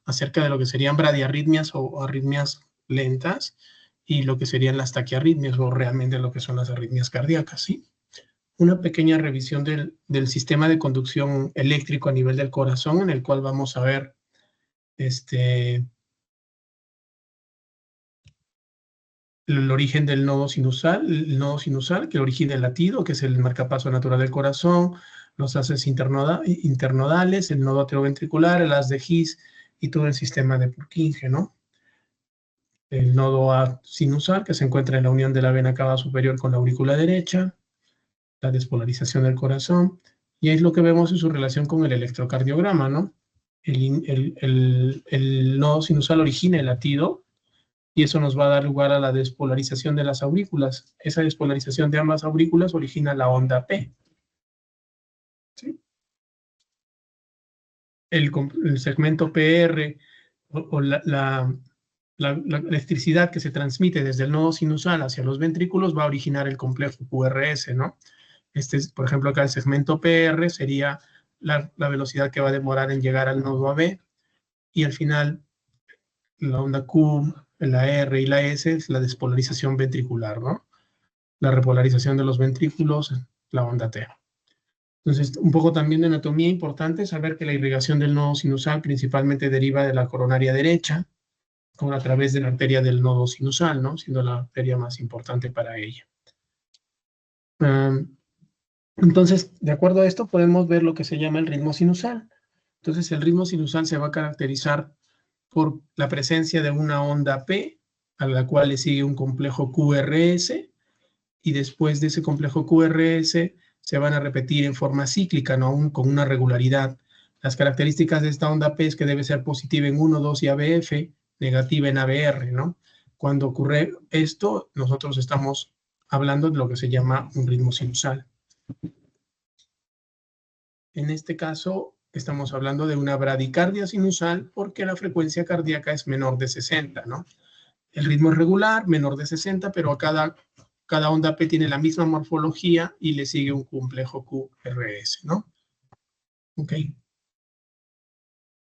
acerca de lo que serían bradiarritmias o arritmias lentas y lo que serían las taquiarritmias o realmente lo que son las arritmias cardíacas, ¿sí? Una pequeña revisión del sistema de conducción eléctrico a nivel del corazón, en el cual vamos a ver el origen del nodo sinusal, que origina el latido, que es el marcapaso natural del corazón, los haces internodales, el nodo atrioventricular, el haz de His y todo el sistema de Purkinje, ¿no? El nodo A sinusal, que se encuentra en la unión de la vena cava superior con la aurícula derecha, la despolarización del corazón, y es lo que vemos en su relación con el electrocardiograma, ¿no? El nodo sinusal origina el latido, y eso nos va a dar lugar a la despolarización de las aurículas. Esa despolarización de ambas aurículas origina la onda P. ¿Sí? El segmento PR o la electricidad que se transmite desde el nodo sinusal hacia los ventrículos va a originar el complejo QRS, ¿no? Por ejemplo, acá el segmento PR sería la velocidad que va a demorar en llegar al nodo AB, y al final la onda Q, la R y la S es la despolarización ventricular, ¿no? La repolarización de los ventrículos, la onda T. Entonces, un poco también de anatomía importante, saber que la irrigación del nodo sinusal principalmente deriva de la coronaria derecha, a través de la arteria del nodo sinusal, ¿no? Siendo la arteria más importante para ella. Entonces, de acuerdo a esto, podemos ver lo que se llama el ritmo sinusal. Entonces, el ritmo sinusal se va a caracterizar por la presencia de una onda P, a la cual le sigue un complejo QRS, y después de ese complejo QRS se van a repetir en forma cíclica, ¿no? Aún con una regularidad. Las características de esta onda P es que debe ser positiva en 1, 2 y ABF, negativa en ABR, ¿no? Cuando ocurre esto, nosotros estamos hablando de lo que se llama un ritmo sinusal. En este caso, estamos hablando de una bradicardia sinusal porque la frecuencia cardíaca es menor de 60, ¿no? El ritmo es regular, menor de 60, pero a cada onda P tiene la misma morfología y le sigue un complejo QRS, ¿no? Ok.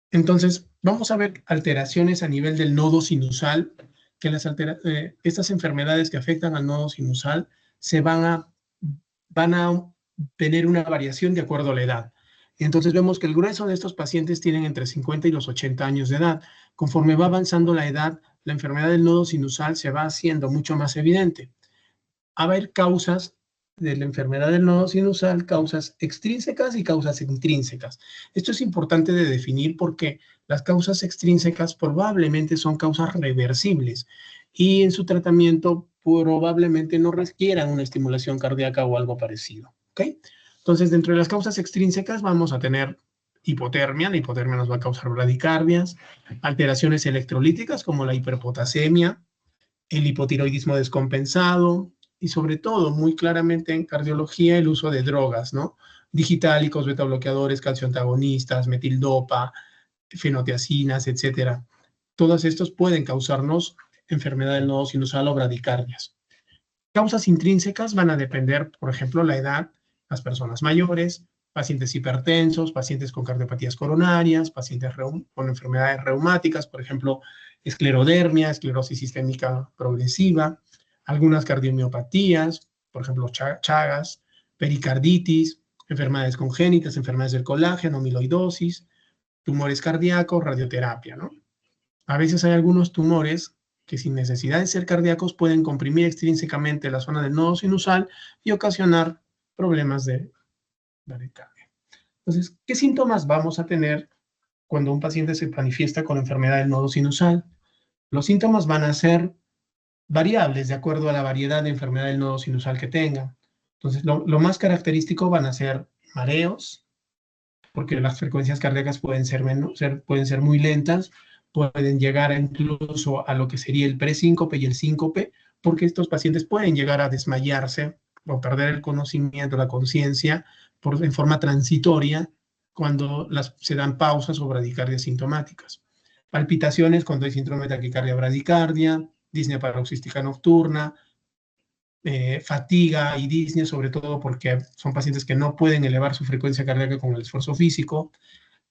Entonces, vamos a ver alteraciones a nivel del nodo sinusal, que estas enfermedades que afectan al nodo sinusal van a tener una variación de acuerdo a la edad. Entonces vemos que el grueso de estos pacientes tienen entre 50 y los 80 años de edad. Conforme va avanzando la edad, la enfermedad del nodo sinusal se va haciendo mucho más evidente. Va a haber causas de la enfermedad del nodo sinusal, causas extrínsecas y causas intrínsecas. Esto es importante de definir porque las causas extrínsecas probablemente son causas reversibles y en su tratamiento probablemente no requieran una estimulación cardíaca o algo parecido. ¿Okay? Entonces, dentro de las causas extrínsecas vamos a tener hipotermia. La hipotermia nos va a causar bradicardias, alteraciones electrolíticas como la hiperpotasemia, el hipotiroidismo descompensado, y sobre todo, muy claramente en cardiología, el uso de drogas, ¿no? Digitálicos, betabloqueadores, calcioantagonistas, metildopa, fenotiacinas, etcétera. Todos estos pueden causarnos enfermedad del nodo sinusal o bradicardias. Causas intrínsecas van a depender, por ejemplo, la edad, las personas mayores, pacientes hipertensos, pacientes con cardiopatías coronarias, pacientes con enfermedades reumáticas, por ejemplo, esclerodermia, esclerosis sistémica progresiva, algunas cardiomiopatías, por ejemplo, Chagas, pericarditis, enfermedades congénitas, enfermedades del colágeno, amiloidosis, tumores cardíacos, radioterapia, ¿no? A veces hay algunos tumores que sin necesidad de ser cardíacos pueden comprimir extrínsecamente la zona del nodo sinusal y ocasionar problemas de bradicardia. Entonces, ¿qué síntomas vamos a tener cuando un paciente se manifiesta con enfermedad del nodo sinusal? Los síntomas van a ser variables de acuerdo a la variedad de enfermedad del nodo sinusal que tenga. Entonces, lo más característico van a ser mareos, porque las frecuencias cardíacas pueden ser muy lentas, pueden llegar incluso a lo que sería el presíncope y el síncope, porque estos pacientes pueden llegar a desmayarse o perder el conocimiento, la conciencia, en forma transitoria, cuando se dan pausas o bradicardias sintomáticas. Palpitaciones cuando hay síndrome de taquicardia bradicardia, disnea paroxística nocturna, fatiga y disnea, sobre todo porque son pacientes que no pueden elevar su frecuencia cardíaca con el esfuerzo físico,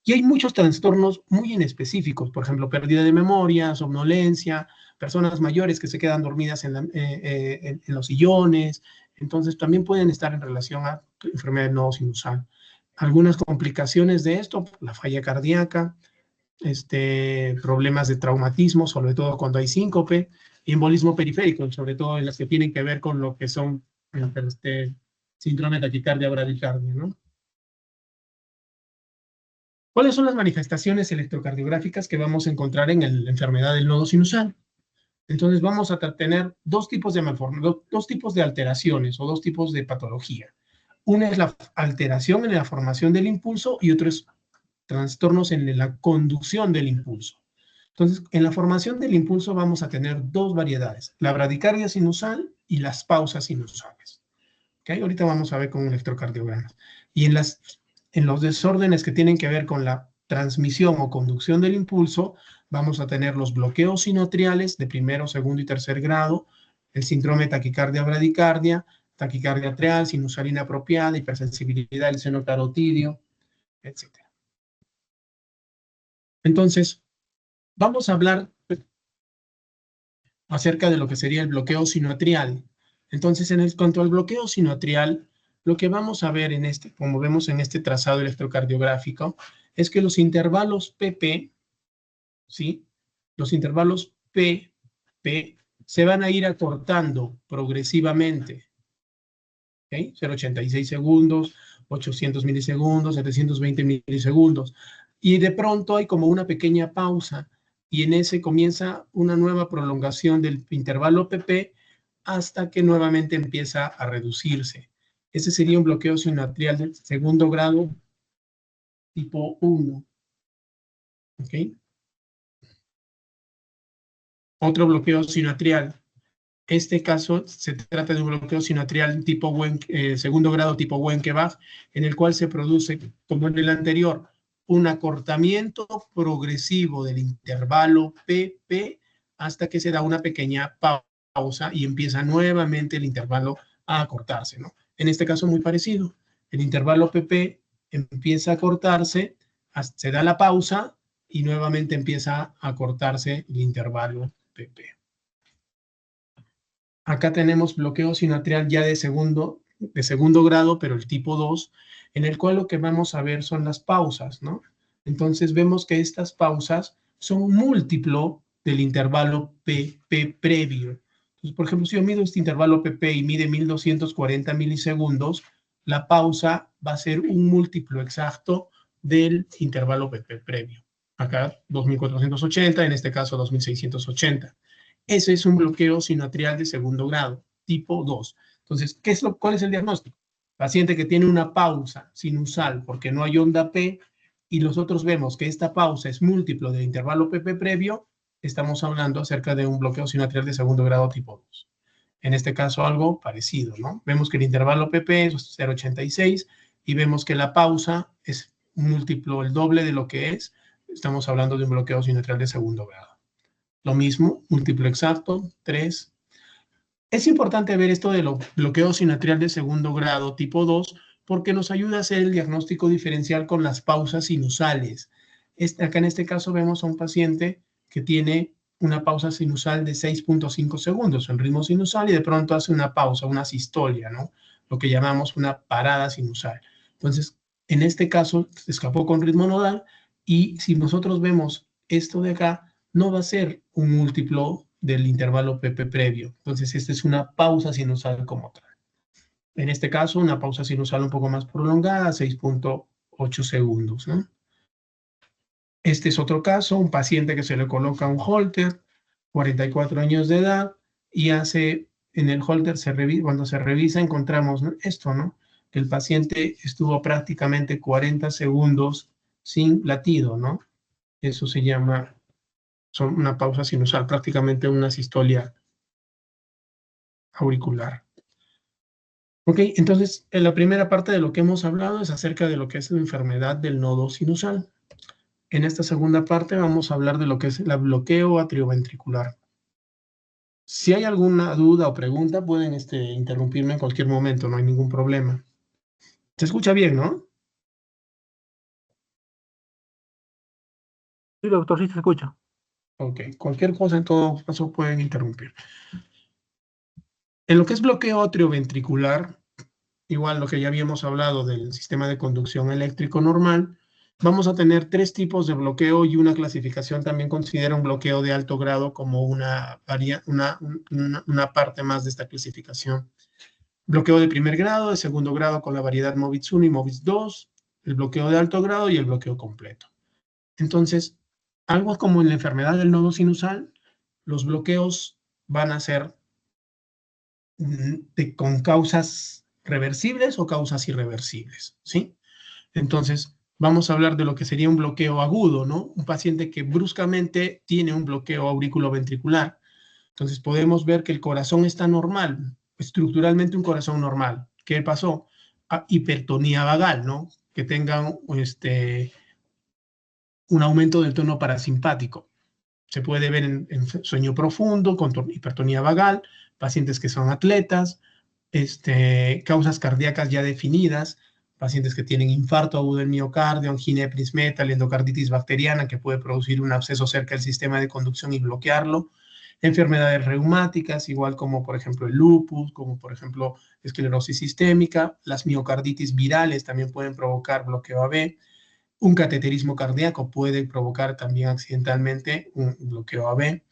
Y hay muchos trastornos muy inespecíficos, por ejemplo, pérdida de memoria, somnolencia, personas mayores que se quedan dormidas en los sillones. Entonces, también pueden estar en relación a enfermedad del nodo sinusal. Algunas complicaciones de esto, la falla cardíaca, problemas de traumatismo, sobre todo cuando hay síncope, y embolismo periférico, sobre todo en las que tienen que ver con lo que son síndrome de taquicardia, bradicardia, ¿no? ¿Cuáles son las manifestaciones electrocardiográficas que vamos a encontrar en la enfermedad del nodo sinusal? Entonces vamos a tener dos tipos de dos tipos de alteraciones o dos tipos de patología. Una es la alteración en la formación del impulso y otro es trastornos en la conducción del impulso. Entonces, en la formación del impulso vamos a tener dos variedades, la bradicardia sinusal y las pausas sinusales. ¿Okay? Ahorita vamos a ver con un electrocardiograma. Y en los desórdenes que tienen que ver con la transmisión o conducción del impulso, vamos a tener los bloqueos sinoatriales de primero, segundo y tercer grado, el síndrome de taquicardia bradicardia, taquicardia atrial, sinusal inapropiada, hipersensibilidad del seno carotidio, etc. Entonces, vamos a hablar acerca de lo que sería el bloqueo sinoatrial. Entonces, cuanto al bloqueo sinoatrial, lo que vamos a ver como vemos en este trazado electrocardiográfico, es que los intervalos PP, ¿sí? Los intervalos PP se van a ir acortando progresivamente, ¿ok? 0,86 segundos, 800 milisegundos, 720 milisegundos. Y de pronto hay como una pequeña pausa y en ese comienza una nueva prolongación del intervalo PP hasta que nuevamente empieza a reducirse. Ese sería un bloqueo sinoatrial de segundo grado tipo 1. ¿Ok? Otro bloqueo sinoatrial. Este caso se trata de un bloqueo sinoatrial tipo segundo grado tipo Wenckebach, en el cual se produce, como en el anterior, un acortamiento progresivo del intervalo PP hasta que se da una pequeña pausa y empieza nuevamente el intervalo a acortarse, ¿no? En este caso muy parecido. El intervalo PP empieza a acortarse, se da la pausa y nuevamente empieza a acortarse el intervalo PP. Acá tenemos bloqueo sinoatrial ya de segundo grado, pero el tipo 2, en el cual lo que vamos a ver son las pausas, ¿no? Entonces vemos que estas pausas son múltiplo del intervalo PP previo. Entonces, por ejemplo, si yo mido este intervalo PP y mide 1240 milisegundos, la pausa va a ser un múltiplo exacto del intervalo PP previo. Acá 2480, en este caso 2680. Ese es un bloqueo sinoatrial de segundo grado, tipo 2. Entonces, ¿cuál es el diagnóstico? Paciente que tiene una pausa sinusal porque no hay onda P y nosotros vemos que esta pausa es múltiplo del intervalo PP previo, estamos hablando acerca de un bloqueo sinoatrial de segundo grado tipo 2. En este caso algo parecido, ¿no? Vemos que el intervalo PP es 0,86 y vemos que la pausa es múltiplo, el doble de lo que es. Estamos hablando de un bloqueo sinoatrial de segundo grado. Lo mismo, múltiplo exacto, 3. Es importante ver esto de los bloqueos sinoatrial de segundo grado tipo 2 porque nos ayuda a hacer el diagnóstico diferencial con las pausas sinusales. Acá en este caso vemos a un paciente que tiene una pausa sinusal de 6.5 segundos en ritmo sinusal y de pronto hace una pausa, una sistolia, ¿no? Lo que llamamos una parada sinusal. Entonces, en este caso, se escapó con ritmo nodal y si nosotros vemos esto de acá, no va a ser un múltiplo del intervalo PP previo. Entonces, esta es una pausa sinusal como tal. En este caso, una pausa sinusal un poco más prolongada, 6.8 segundos, ¿no? Este es otro caso, un paciente que se le coloca un Holter, 44 años de edad, y en el Holter, cuando se revisa, encontramos esto, ¿no? Que el paciente estuvo prácticamente 40 segundos sin latido, ¿no? Eso se llama una pausa sinusal, prácticamente una sistolia auricular. Ok, entonces en la primera parte de lo que hemos hablado es acerca de lo que es la enfermedad del nodo sinusal. En esta segunda parte vamos a hablar de lo que es el bloqueo atrioventricular. Si hay alguna duda o pregunta, pueden interrumpirme en cualquier momento, no hay ningún problema. Se escucha bien, ¿no? Sí, doctor, sí se escucha. Ok, cualquier cosa en todo caso pueden interrumpir. En lo que es bloqueo atrioventricular, igual lo que ya habíamos hablado del sistema de conducción eléctrico normal, vamos a tener tres tipos de bloqueo y una clasificación también considera un bloqueo de alto grado como una parte más de esta clasificación. Bloqueo de primer grado, de segundo grado con la variedad MOVITS 1 y MOVITS 2, el bloqueo de alto grado y el bloqueo completo. Entonces, algo como en la enfermedad del nodo sinusal, los bloqueos van a ser con causas reversibles o causas irreversibles, ¿sí? Entonces, vamos a hablar de lo que sería un bloqueo agudo, ¿no? Un paciente que bruscamente tiene un bloqueo auriculoventricular. Entonces, podemos ver que el corazón está normal, estructuralmente un corazón normal. ¿Qué pasó? Hipertonía vagal, ¿no? Que tengan un aumento del tono parasimpático. Se puede ver en sueño profundo, con hipertonía vagal, pacientes que son atletas, causas cardíacas ya definidas, pacientes que tienen infarto agudo del miocardio, angina de Prinzmetal, endocarditis bacteriana que puede producir un absceso cerca del sistema de conducción y bloquearlo, enfermedades reumáticas, igual como por ejemplo el lupus, como por ejemplo esclerosis sistémica, las miocarditis virales también pueden provocar bloqueo AB, un cateterismo cardíaco puede provocar también accidentalmente un bloqueo AB.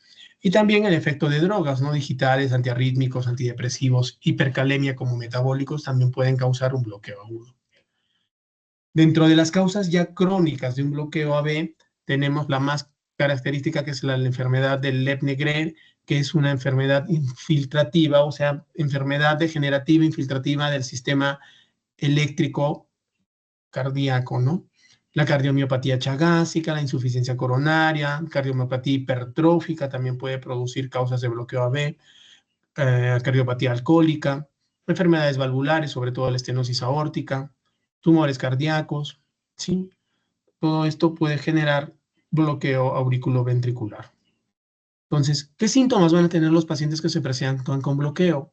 Y también el efecto de drogas, ¿no? Digitales, antiarrítmicos, antidepresivos, hipercalemia como metabólicos también pueden causar un bloqueo agudo. Dentro de las causas ya crónicas de un bloqueo AB, tenemos la más característica que es la enfermedad del Lepne-Guerin, que es una enfermedad infiltrativa, o sea, enfermedad degenerativa infiltrativa del sistema eléctrico cardíaco, ¿no? La cardiomiopatía chagásica, la insuficiencia coronaria, cardiomiopatía hipertrófica también puede producir causas de bloqueo AB, cardiopatía alcohólica, enfermedades valvulares, sobre todo la estenosis aórtica, tumores cardíacos, ¿sí? Todo esto puede generar bloqueo auriculoventricular. Entonces, ¿qué síntomas van a tener los pacientes que se presentan con bloqueo?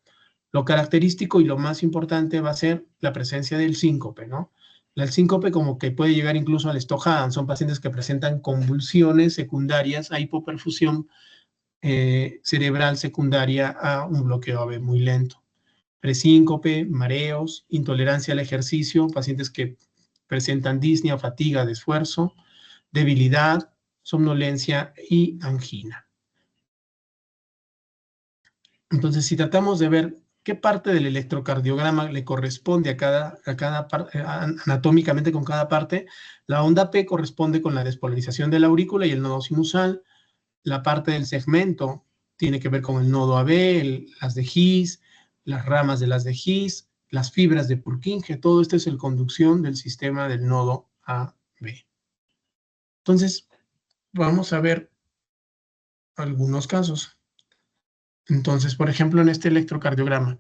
Lo característico y lo más importante va a ser la presencia del síncope, ¿no? El síncope como que puede llegar incluso al Stojadan, son pacientes que presentan convulsiones secundarias a hipoperfusión cerebral secundaria a un bloqueo AB muy lento. Presíncope, mareos, intolerancia al ejercicio, pacientes que presentan disnea, fatiga de esfuerzo, debilidad, somnolencia y angina. Entonces, si tratamos de ver qué parte del electrocardiograma le corresponde a cada parte, anatómicamente con cada parte, la onda P corresponde con la despolarización de la aurícula y el nodo sinusal, la parte del segmento tiene que ver con el nodo AB, las de His, las ramas de las de His, las fibras de Purkinje, todo esto es el conducción del sistema del nodo AB. Entonces, vamos a ver algunos casos. Entonces, por ejemplo, en este electrocardiograma,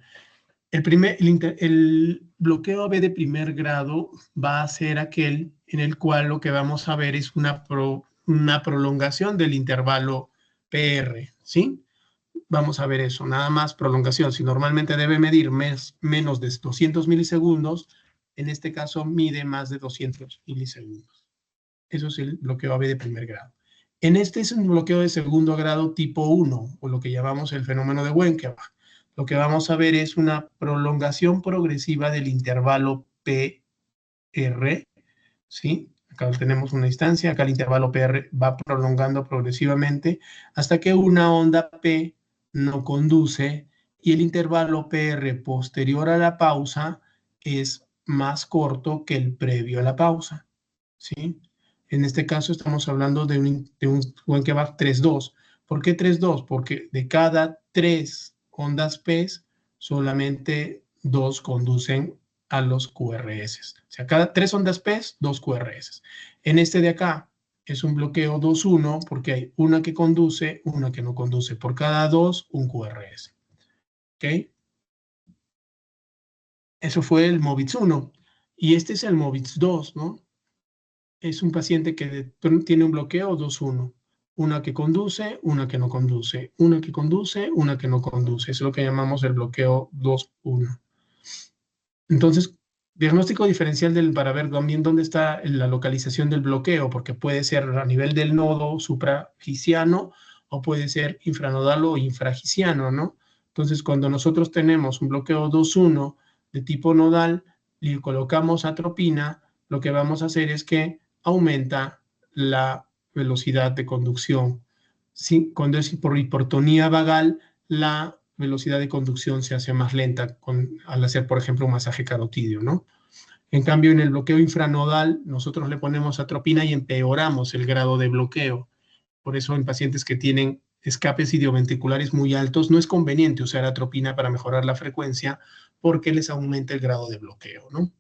el bloqueo AB de primer grado va a ser aquel en el cual lo que vamos a ver es una prolongación del intervalo PR, ¿sí? Vamos a ver eso, nada más prolongación. Si normalmente debe medir menos de 200 milisegundos, en este caso mide más de 200 milisegundos. Eso es el bloqueo AB de primer grado. En este es un bloqueo de segundo grado tipo 1, o lo que llamamos el fenómeno de Wenckebach. Lo que vamos a ver es una prolongación progresiva del intervalo PR, ¿sí? Acá tenemos una instancia, acá el intervalo PR va prolongando progresivamente hasta que una onda P no conduce y el intervalo PR posterior a la pausa es más corto que el previo a la pausa, ¿sí? En este caso estamos hablando de un Wenckebach 3-2. ¿Por qué 3-2? Porque de cada 3 ondas P, solamente 2 conducen a los QRS. O sea, cada 3 ondas P, 2 QRS. En este de acá es un bloqueo 2-1 porque hay una que conduce, una que no conduce. Por cada 2, un QRS. ¿Ok? Eso fue el MOVITS 1. Y este es el MOVITS 2, ¿no? Es un paciente que tiene un bloqueo 2-1. Una que conduce, una que no conduce. Una que conduce, una que no conduce. Es lo que llamamos el bloqueo 2-1. Entonces, Diagnóstico diferencial para ver también dónde está la localización del bloqueo, porque puede ser a nivel del nodo supragiciano o puede ser infranodal o infragiciano, ¿no? Entonces, cuando nosotros tenemos un bloqueo 2,1 de tipo nodal y colocamos atropina, lo que vamos a hacer es que aumenta la velocidad de conducción. Sí, cuando es por hipertonía vagal, la velocidad de conducción se hace más lenta al hacer, por ejemplo, un masaje carotídeo, ¿no? En cambio, en el bloqueo infranodal, nosotros le ponemos atropina y empeoramos el grado de bloqueo. Por eso, en pacientes que tienen escapes idioventriculares muy altos, no es conveniente usar atropina para mejorar la frecuencia porque les aumenta el grado de bloqueo, ¿no?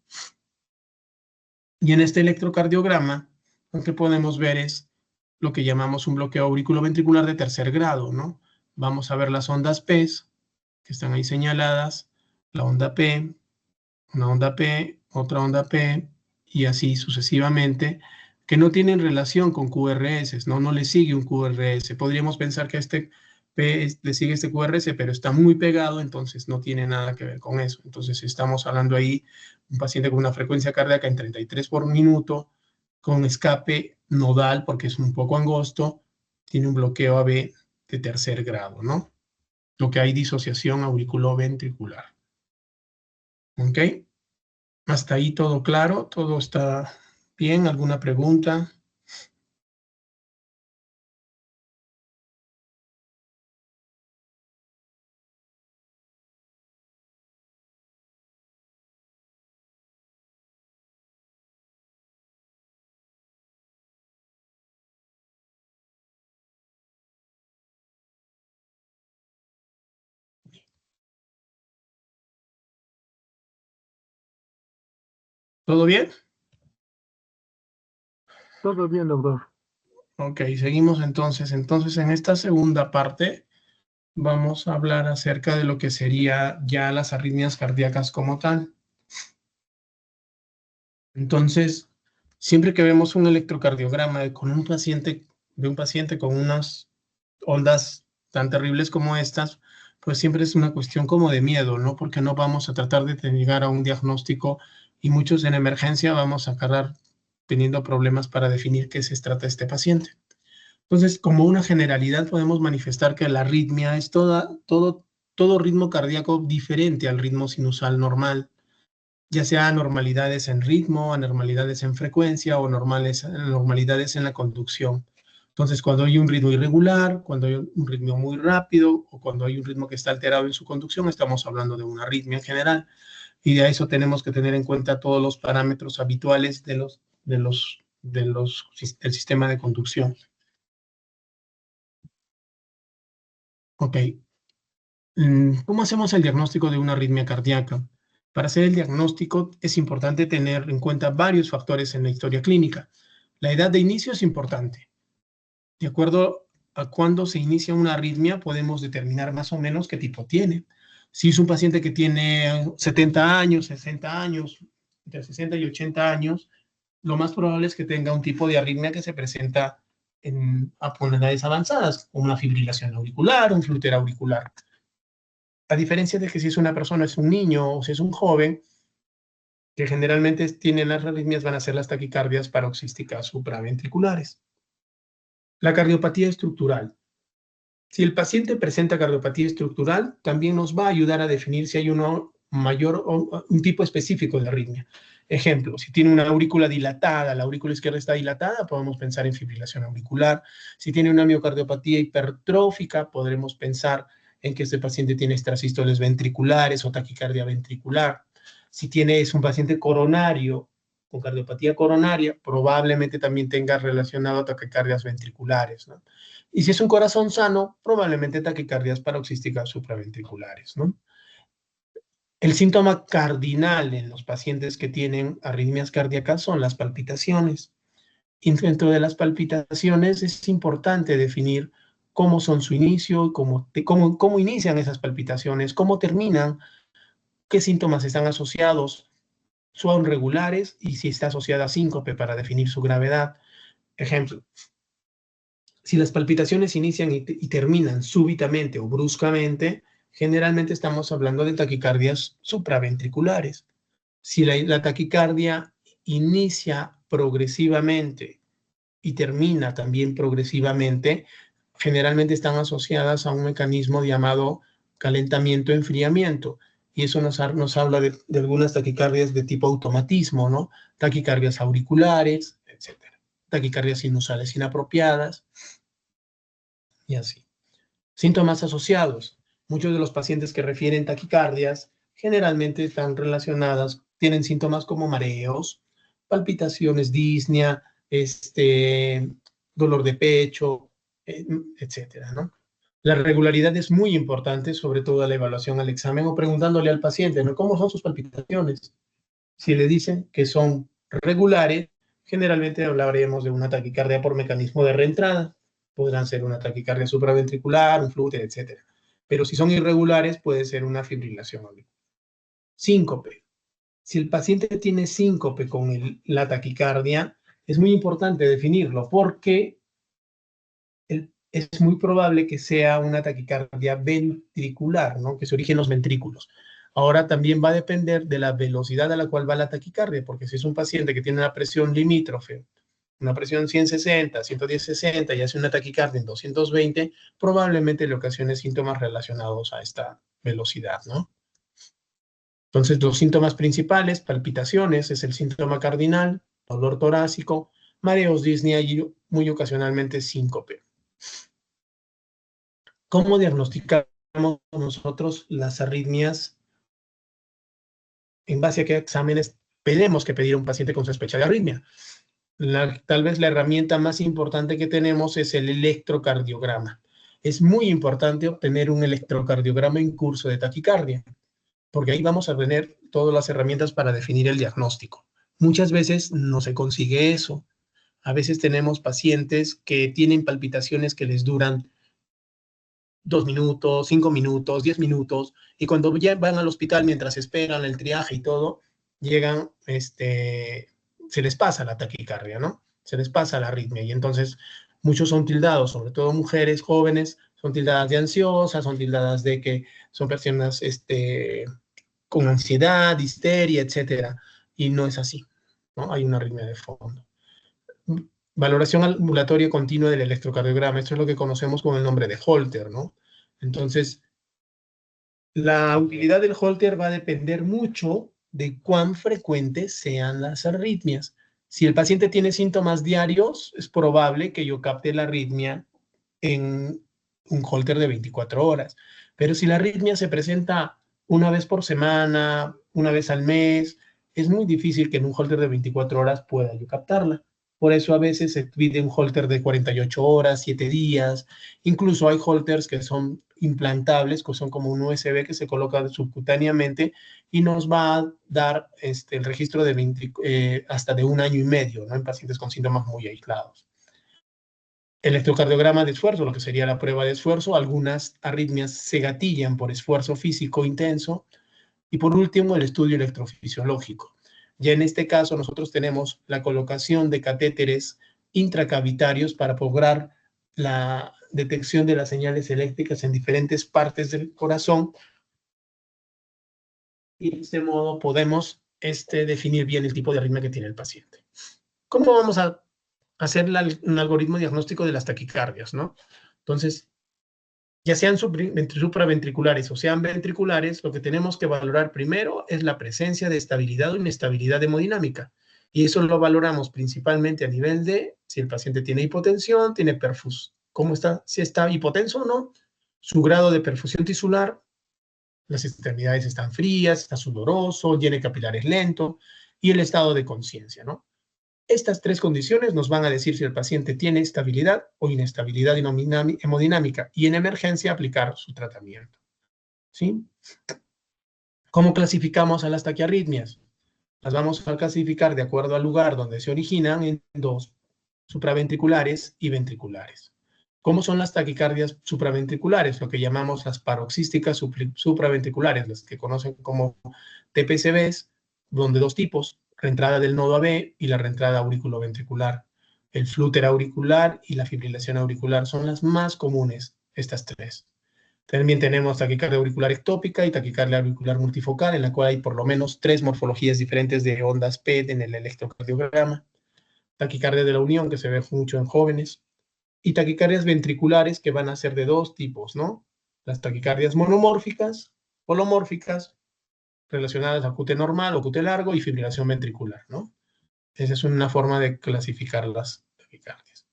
Y en este electrocardiograma, lo que podemos ver es lo que llamamos un bloqueo auriculoventricular de tercer grado, ¿no? Vamos a ver las ondas P, que están ahí señaladas, la onda P, una onda P, otra onda P, y así sucesivamente, que no tienen relación con QRS, ¿no? No le sigue un QRS. Podríamos pensar que a este P le sigue este QRS, pero está muy pegado, entonces no tiene nada que ver con eso. Entonces estamos hablando ahí un paciente con una frecuencia cardíaca en 33 por minuto, con escape nodal, porque es un poco angosto, tiene un bloqueo AB de tercer grado, ¿no? Lo que hay disociación auriculoventricular. ¿Ok? Hasta ahí todo claro, todo está bien. ¿Alguna pregunta? ¿Todo bien? Todo bien, doctor. Ok, seguimos entonces. Entonces, en esta segunda parte vamos a hablar acerca de lo que sería ya las arritmias cardíacas como tal. Entonces, siempre que vemos un electrocardiograma de un paciente con unas ondas tan terribles como estas, pues siempre es una cuestión como de miedo, ¿no? Porque no vamos a tratar de llegar a un diagnóstico y muchos en emergencia vamos a acabar teniendo problemas para definir qué se trata este paciente. Entonces, como una generalidad podemos manifestar que la arritmia es todo ritmo cardíaco diferente al ritmo sinusal normal, ya sea anormalidades en ritmo, anormalidades en frecuencia o anormalidades en la conducción. Entonces, cuando hay un ritmo irregular, cuando hay un ritmo muy rápido o cuando hay un ritmo que está alterado en su conducción, estamos hablando de una arritmia en general. Y de eso tenemos que tener en cuenta todos los parámetros habituales del sistema de conducción. Ok. ¿Cómo hacemos el diagnóstico de una arritmia cardíaca? Para hacer el diagnóstico es importante tener en cuenta varios factores en la historia clínica. La edad de inicio es importante. De acuerdo a cuándo se inicia una arritmia, podemos determinar más o menos qué tipo tiene. Si es un paciente que tiene 70 años, 60 años, entre 60 y 80 años, lo más probable es que tenga un tipo de arritmia que se presenta a edades avanzadas, como una fibrilación auricular, un flúter auricular. A diferencia de que si es una persona, es un niño o si es un joven, que generalmente tienen las arritmias, van a ser las taquicardias paroxísticas supraventriculares. La cardiopatía estructural. Si el paciente presenta cardiopatía estructural, también nos va a ayudar a definir si hay un tipo específico de arritmia. Ejemplo, si tiene una aurícula dilatada, la aurícula izquierda está dilatada, podemos pensar en fibrilación auricular. Si tiene una miocardiopatía hipertrófica, podremos pensar en que este paciente tiene extrasístoles ventriculares o taquicardia ventricular. Si es un paciente coronario con cardiopatía coronaria, probablemente también tenga relacionado taquicardias ventriculares, ¿no? Y si es un corazón sano, probablemente taquicardias paroxísticas supraventriculares, ¿no? El síntoma cardinal en los pacientes que tienen arritmias cardíacas son las palpitaciones. Y dentro de las palpitaciones es importante definir cómo son su inicio, cómo inician esas palpitaciones, cómo terminan, qué síntomas están asociados, son regulares y si está asociada a síncope para definir su gravedad. Ejemplo, si las palpitaciones inician y terminan súbitamente o bruscamente, generalmente estamos hablando de taquicardias supraventriculares. Si la taquicardia inicia progresivamente y termina también progresivamente, generalmente están asociadas a un mecanismo llamado calentamiento-enfriamiento. Y eso nos habla de algunas taquicardias de tipo automatismo, ¿no? Taquicardias auriculares, etcétera. Taquicardias sinusales inapropiadas y así. Síntomas asociados. Muchos de los pacientes que refieren taquicardias generalmente están relacionadas, tienen síntomas como mareos, palpitaciones, disnea, dolor de pecho, etcétera, ¿no? La regularidad es muy importante, sobre todo a la evaluación al examen o preguntándole al paciente, ¿no? ¿Cómo son sus palpitaciones? Si le dicen que son regulares, generalmente hablaremos de una taquicardia por mecanismo de reentrada. Podrán ser una taquicardia supraventricular, un flúter, etc. Pero si son irregulares, puede ser una fibrilación auricular. Síncope. Si el paciente tiene síncope con la taquicardia, es muy importante definirlo porque es muy probable que sea una taquicardia ventricular, ¿no? Que se origen en los ventrículos. Ahora también va a depender de la velocidad a la cual va la taquicardia, porque si es un paciente que tiene una presión limítrofe, una presión 160, 110-60 y hace una taquicardia en 220, probablemente le ocasione síntomas relacionados a esta velocidad, ¿no? Entonces, los síntomas principales, palpitaciones, es el síntoma cardinal, dolor torácico, mareos, disnea y muy ocasionalmente síncope. ¿Cómo diagnosticamos nosotros las arritmias? ¿En base a qué exámenes tenemos que pedir a un paciente con sospecha de arritmia? Tal vez la herramienta más importante que tenemos es el electrocardiograma. Es muy importante obtener un electrocardiograma en curso de taquicardia, porque ahí vamos a tener todas las herramientas para definir el diagnóstico. Muchas veces no se consigue eso. A veces tenemos pacientes que tienen palpitaciones que les duran 2 minutos, 5 minutos, 10 minutos, y cuando ya van al hospital mientras esperan el triaje y todo, llegan, se les pasa la taquicardia, ¿no? Se les pasa la arritmia, y entonces muchos son tildados, sobre todo mujeres jóvenes, son tildadas de ansiosas, son tildadas de que son personas con ansiedad, histeria, etcétera, y no es así, ¿no? Hay una arritmia de fondo. Valoración ambulatoria continua del electrocardiograma. Esto es lo que conocemos con el nombre de Holter, ¿no? Entonces, la utilidad del Holter va a depender mucho de cuán frecuentes sean las arritmias. Si el paciente tiene síntomas diarios, es probable que yo capte la arritmia en un Holter de 24 horas. Pero si la arritmia se presenta una vez por semana, una vez al mes, es muy difícil que en un Holter de 24 horas pueda yo captarla. Por eso a veces se pide un Holter de 48 horas, 7 días. Incluso hay Holters que son implantables, que son como un USB que se coloca subcutáneamente y nos va a dar el registro de hasta de 1 año y medio, ¿no? En pacientes con síntomas muy aislados. Electrocardiograma de esfuerzo, lo que sería la prueba de esfuerzo. Algunas arritmias se gatillan por esfuerzo físico intenso. Y por último, el estudio electrofisiológico. Ya en este caso, nosotros tenemos la colocación de catéteres intracavitarios para lograr la detección de las señales eléctricas en diferentes partes del corazón. Y de este modo podemos definir bien el tipo de arritmia que tiene el paciente. ¿Cómo vamos a hacer un algoritmo diagnóstico de las taquicardias, ¿no? Entonces, ya sean supraventriculares o sean ventriculares, lo que tenemos que valorar primero es la presencia de estabilidad o inestabilidad hemodinámica. Y eso lo valoramos principalmente a nivel de si el paciente tiene hipotensión, tiene perfusión, cómo está, si está hipotenso o no, su grado de perfusión tisular, las extremidades están frías, está sudoroso, tiene capilares lento y el estado de conciencia, ¿no? Estas 3 condiciones nos van a decir si el paciente tiene estabilidad o inestabilidad hemodinámica y en emergencia aplicar su tratamiento. ¿Sí? ¿Cómo clasificamos a las taquiarritmias? Las vamos a clasificar de acuerdo al lugar donde se originan en 2, supraventriculares y ventriculares. ¿Cómo son las taquicardias supraventriculares? Lo que llamamos las paroxísticas supraventriculares, las que conocen como TPCBs, donde 2 tipos, reentrada del nodo AB y la reentrada auriculoventricular. El flúter auricular y la fibrilación auricular son las más comunes, estas 3. También tenemos taquicardia auricular ectópica y taquicardia auricular multifocal, en la cual hay por lo menos 3 morfologías diferentes de ondas PET en el electrocardiograma. Taquicardia de la unión, que se ve mucho en jóvenes. Y taquicardias ventriculares, que van a ser de 2 tipos, ¿no? Las taquicardias monomórficas, holomórficas, relacionadas a QT normal o QT largo, y fibrilación ventricular, ¿no? Esa es una forma de clasificar las taquicardias.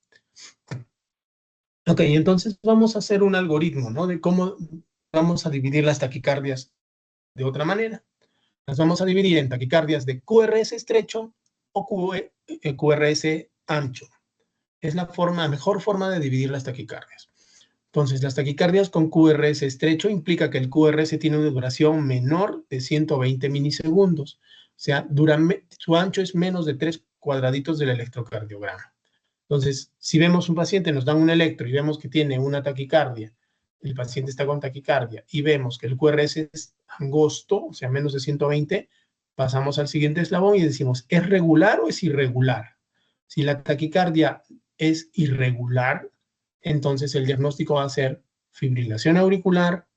Ok, entonces vamos a hacer un algoritmo, ¿no? De cómo vamos a dividir las taquicardias de otra manera. Las vamos a dividir en taquicardias de QRS estrecho o QRS ancho. Es la mejor forma de dividir las taquicardias. Entonces, las taquicardias con QRS estrecho implica que el QRS tiene una duración menor de 120 milisegundos. O sea, su ancho es menos de 3 cuadraditos del electrocardiograma. Entonces, si vemos un paciente, nos dan un electro y vemos que tiene una taquicardia, el paciente está con taquicardia, y vemos que el QRS es angosto, o sea, menos de 120, pasamos al siguiente eslabón y decimos, ¿es regular o es irregular? Si la taquicardia es irregular, entonces el diagnóstico va a ser fibrilación auricular,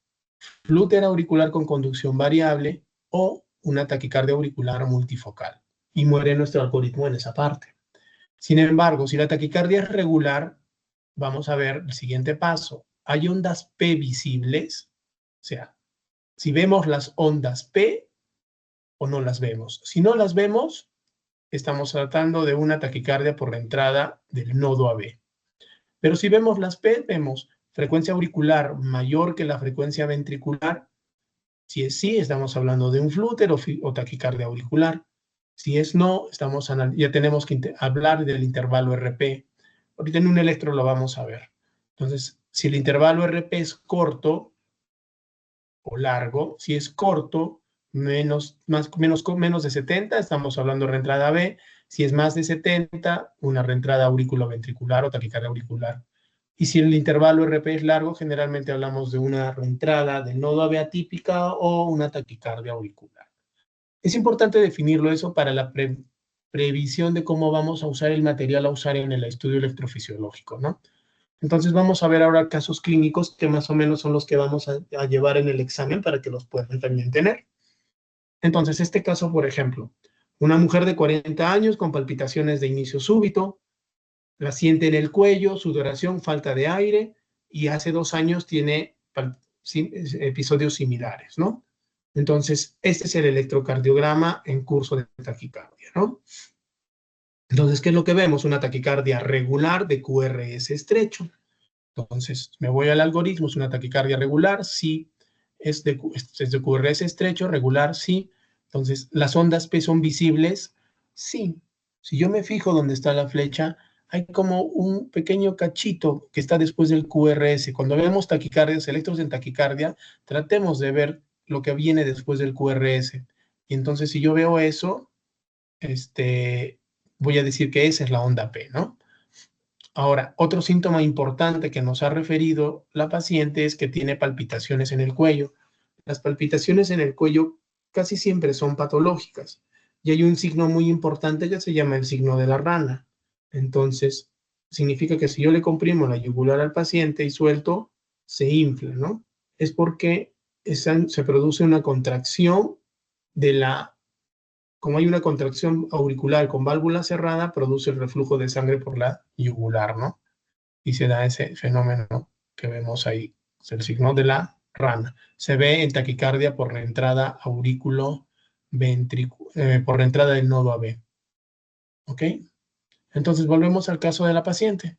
flúter auricular con conducción variable o una taquicardia auricular multifocal. Y muere nuestro algoritmo en esa parte. Sin embargo, si la taquicardia es regular, vamos a ver el siguiente paso. ¿Hay ondas P visibles? O sea, si vemos las ondas P o no las vemos. Si no las vemos, estamos tratando de una taquicardia por la entrada del nodo AB. Pero si vemos las P, vemos frecuencia auricular mayor que la frecuencia ventricular. Si es sí, estamos hablando de un flúter o taquicardia auricular. Si es no, ya tenemos que hablar del intervalo RP. Ahorita en un electro lo vamos a ver. Entonces, si el intervalo RP es corto o largo, si es corto, menos de 70, estamos hablando de reentrada B. Si es más de 70, una reentrada auriculoventricular o taquicardia auricular. Y si el intervalo RP es largo, generalmente hablamos de una reentrada del nodo AB atípica o una taquicardia auricular. Es importante definirlo eso para la previsión de cómo vamos a usar el material a usar en el estudio electrofisiológico, ¿no? Entonces vamos a ver ahora casos clínicos que más o menos son los que vamos a llevar en el examen para que los puedan también tener. Entonces, este caso, por ejemplo, una mujer de 40 años con palpitaciones de inicio súbito, la siente en el cuello, sudoración, falta de aire, y hace 2 años tiene episodios similares, ¿no? Entonces, este es el electrocardiograma en curso de taquicardia, ¿no? Entonces, ¿qué es lo que vemos? Una taquicardia regular de QRS estrecho. Entonces, me voy al algoritmo, es una taquicardia regular, sí. Es de QRS estrecho, regular, sí. Entonces, ¿las ondas P son visibles? Sí. Si yo me fijo donde está la flecha, hay como un pequeño cachito que está después del QRS. Cuando vemos taquicardias, electros en taquicardia, tratemos de ver lo que viene después del QRS. Y entonces, si yo veo eso, voy a decir que esa es la onda P, ¿no? Ahora, otro síntoma importante que nos ha referido la paciente es que tiene palpitaciones en el cuello. Las palpitaciones en el cuello casi siempre son patológicas y hay un signo muy importante que se llama el signo de la rana. Entonces, significa que si yo le comprimo la yugular al paciente y suelto, se infla, ¿no? Es porque se produce una contracción como hay una contracción auricular con válvula cerrada, produce el reflujo de sangre por la yugular, ¿no? Y se da ese fenómeno que vemos ahí, es el signo de la rana. Se ve en taquicardia por la entrada por la entrada del nodo AB. ¿Ok? Entonces volvemos al caso de la paciente.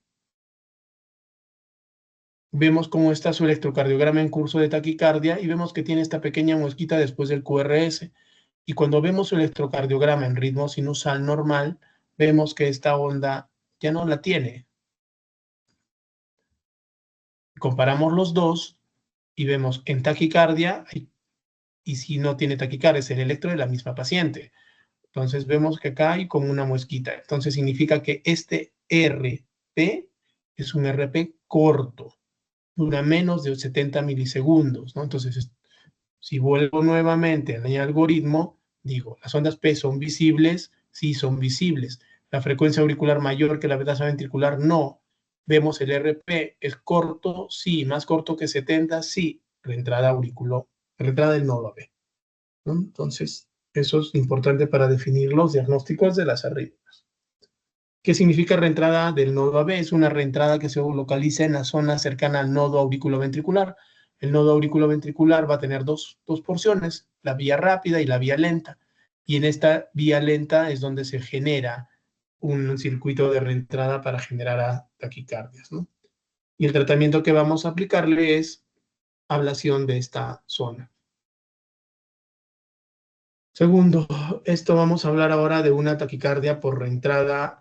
Vemos cómo está su electrocardiograma en curso de taquicardia y vemos que tiene esta pequeña mosquita después del QRS. Y cuando vemos su electrocardiograma en ritmo sinusal normal, vemos que esta onda ya no la tiene. Comparamos los dos y vemos en taquicardia, y si no tiene taquicardia es el electro de la misma paciente. Entonces vemos que acá hay como una muesquita. Entonces significa que este RP es un RP corto, dura menos de 70 milisegundos, ¿no? Entonces, si vuelvo nuevamente al algoritmo, digo, las ondas P son visibles, sí son visibles. La frecuencia auricular mayor que la tasa ventricular, no. Vemos el RP, ¿es corto? Sí. ¿Más corto que 70? Sí. reentrada del nodo AB, ¿no? Entonces, eso es importante para definir los diagnósticos de las arritmias. ¿Qué significa reentrada del nodo AB? Es una reentrada que se localiza en la zona cercana al nodo auriculoventricular. El nodo auriculoventricular va a tener dos porciones, la vía rápida y la vía lenta. Y en esta vía lenta es donde se genera un circuito de reentrada para generar taquicardias, ¿no? Y el tratamiento que vamos a aplicarle es ablación de esta zona. Segundo, esto vamos a hablar ahora de una taquicardia por reentrada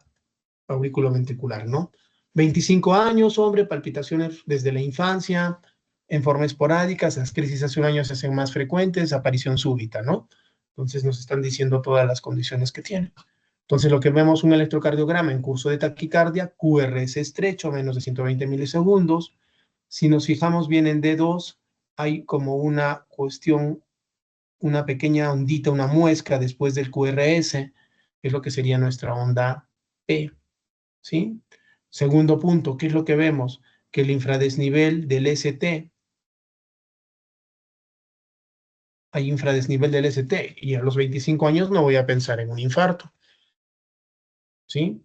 auriculoventricular, ¿no? 25 años, hombre, palpitaciones desde la infancia, en forma esporádica, esas crisis hace un año se hacen más frecuentes, aparición súbita, ¿no? Entonces nos están diciendo todas las condiciones que tiene. Entonces lo que vemos un electrocardiograma en curso de taquicardia, QRS estrecho, menos de 120 milisegundos. Si nos fijamos bien en D2, hay como una cuestión, una pequeña ondita, una muesca después del QRS, que es lo que sería nuestra onda P, ¿sí? Segundo punto, ¿qué es lo que vemos? Que el infradesnivel del ST, hay infradesnivel del ST, y a los 25 años no voy a pensar en un infarto, ¿sí?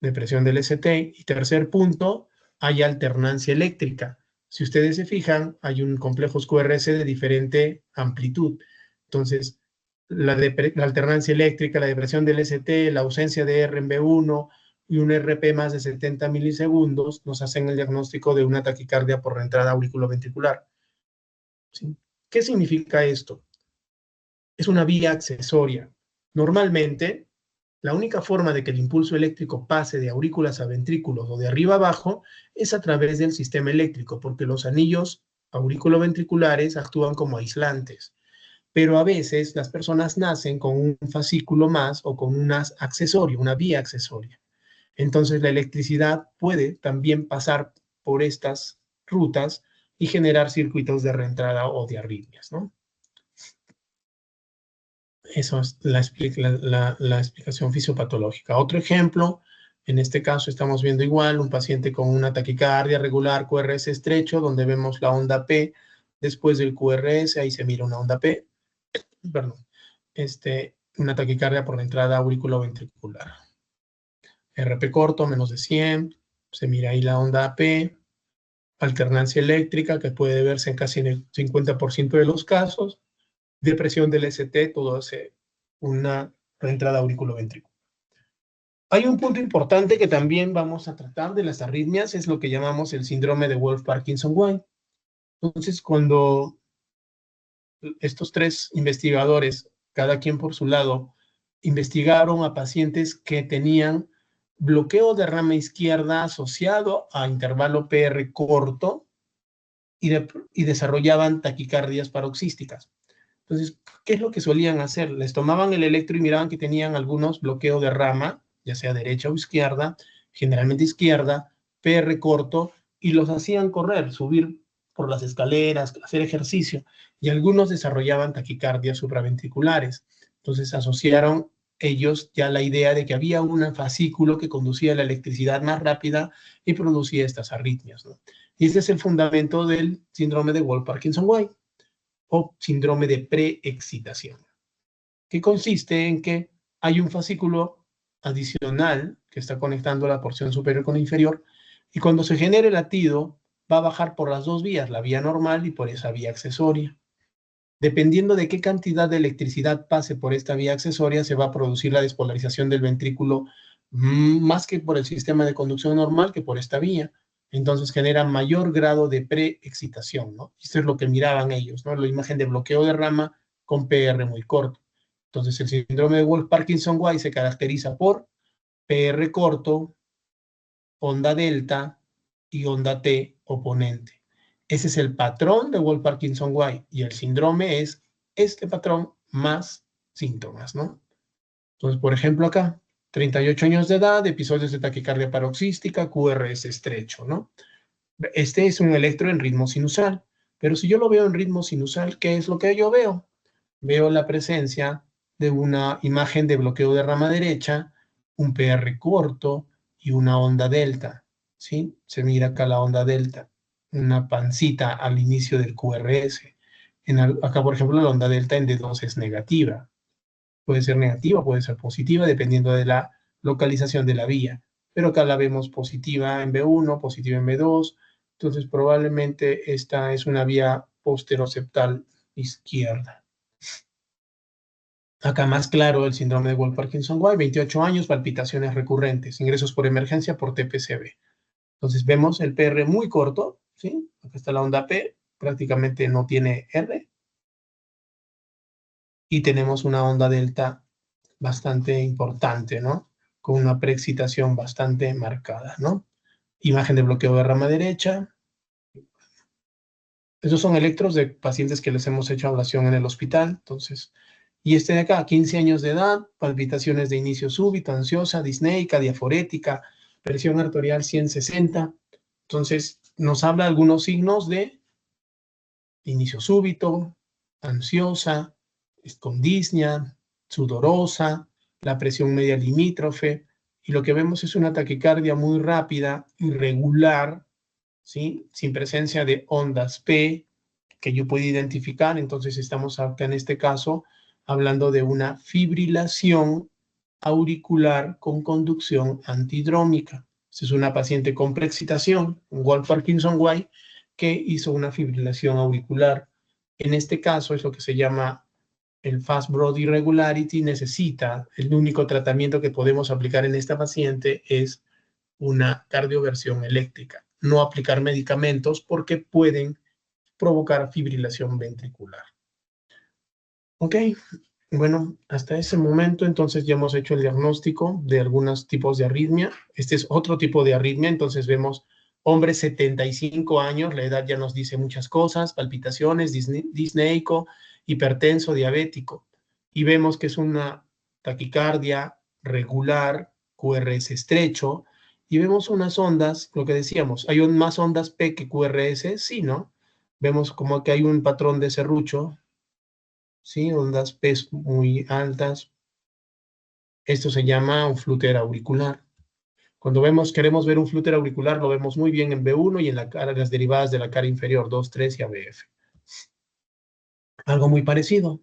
Depresión del ST. Y tercer punto, hay alternancia eléctrica. Si ustedes se fijan, hay un complejo QRS de diferente amplitud. Entonces, la alternancia eléctrica, la depresión del ST, la ausencia de R en B1 y un RP más de 70 milisegundos nos hacen el diagnóstico de una taquicardia por reentrada auriculoventricular, ¿sí? ¿Qué significa esto? Es una vía accesoria. Normalmente, la única forma de que el impulso eléctrico pase de aurículas a ventrículos o de arriba a abajo es a través del sistema eléctrico, porque los anillos auriculoventriculares actúan como aislantes. Pero a veces las personas nacen con un fascículo más o con un accesorio, una vía accesoria. Entonces la electricidad puede también pasar por estas rutas y generar circuitos de reentrada o de arritmias, ¿no? Eso es la explicación fisiopatológica. Otro ejemplo, en este caso estamos viendo igual un paciente con una taquicardia regular, QRS estrecho, donde vemos la onda P después del QRS, ahí se mira una onda P, perdón, una taquicardia por la entrada auriculoventricular. RP corto, menos de 100, se mira ahí la onda P, alternancia eléctrica, que puede verse en casi en el 50% de los casos, depresión del ST, todo hace una reentrada auriculoventricular. Hay un punto importante que también vamos a tratar de las arritmias, es lo que llamamos el síndrome de Wolff-Parkinson-White. Entonces, cuando estos tres investigadores, cada quien por su lado, investigaron a pacientes que tenían bloqueo de rama izquierda asociado a intervalo PR corto y desarrollaban taquicardias paroxísticas. Entonces, ¿qué es lo que solían hacer? Les tomaban el electro y miraban que tenían algunos bloqueos de rama, ya sea derecha o izquierda, generalmente izquierda, PR corto, y los hacían correr, subir por las escaleras, hacer ejercicio, y algunos desarrollaban taquicardias supraventriculares. Entonces asociaron ellos ya la idea de que había un fascículo que conducía la electricidad más rápida y producía estas arritmias, ¿no? Y ese es el fundamento del síndrome de Wolff-Parkinson-White o síndrome de preexcitación, que consiste en que hay un fascículo adicional que está conectando la porción superior con la inferior, y cuando se genere el latido va a bajar por las dos vías, la vía normal y por esa vía accesoria. Dependiendo de qué cantidad de electricidad pase por esta vía accesoria, se va a producir la despolarización del ventrículo más que por el sistema de conducción normal que por esta vía. Entonces genera mayor grado de preexcitación, ¿no? Esto es lo que miraban ellos, ¿no? La imagen de bloqueo de rama con PR muy corto. Entonces el síndrome de Wolff-Parkinson-White se caracteriza por PR corto, onda delta y onda T oponente. Ese es el patrón de Wolff-Parkinson-White y el síndrome es este patrón más síntomas, ¿no? Entonces, por ejemplo, acá, 38 años de edad, episodios de taquicardia paroxística, QRS estrecho, ¿no? Este es un electro en ritmo sinusal, pero si yo lo veo en ritmo sinusal, ¿qué es lo que yo veo? Veo la presencia de una imagen de bloqueo de rama derecha, un PR corto y una onda delta, ¿sí? Se mira acá la onda delta. una pancita al inicio del QRS. Acá, por ejemplo, la onda delta en D2 es negativa. Puede ser negativa, puede ser positiva, dependiendo de la localización de la vía. Pero acá la vemos positiva en B1, positiva en B2. Entonces, probablemente esta es una vía posteroseptal izquierda. Acá más claro el síndrome de Wolff-Parkinson-White, 28 años, palpitaciones recurrentes, ingresos por emergencia por TPCB. Entonces vemos el PR muy corto, ¿sí? Acá está la onda P, prácticamente no tiene R. Y tenemos una onda delta bastante importante, ¿no? Con una preexcitación bastante marcada, ¿no? Imagen de bloqueo de rama derecha. Esos son electros de pacientes que les hemos hecho ablación en el hospital. Entonces, y este de acá, 15 años de edad, palpitaciones de inicio súbito, ansiosa, disneica, diaforética, presión arterial 160. Entonces, nos habla de algunos signos de inicio súbito, ansiosa, con disnea, sudorosa, la presión media limítrofe, y lo que vemos es una taquicardia muy rápida, irregular, ¿sí? Sin presencia de ondas P que yo puedo identificar. Entonces estamos acá en este caso hablando de una fibrilación auricular con conducción antidrómica. Es una paciente con preexcitación, un Wolff-Parkinson-White, que hizo una fibrilación auricular. En este caso es lo que se llama el Fast Broad Irregularity. Necesita, el único tratamiento que podemos aplicar en esta paciente es una cardioversión eléctrica. No aplicar medicamentos porque pueden provocar fibrilación ventricular. Ok, bueno, hasta ese momento entonces ya hemos hecho el diagnóstico de algunos tipos de arritmia. Este es otro tipo de arritmia, entonces vemos hombre 75 años, la edad ya nos dice muchas cosas, palpitaciones, disneico, hipertenso, diabético. Y vemos que es una taquicardia regular, QRS estrecho, y vemos unas ondas, lo que decíamos, ¿hay más ondas P que QRS? Sí, ¿no? Vemos como que hay un patrón de serrucho, ¿sí? Ondas P muy altas. Esto se llama un flúter auricular. Cuando queremos ver un flúter auricular, lo vemos muy bien en B1 y en las derivadas de la cara inferior, 2, 3 y ABF. Algo muy parecido.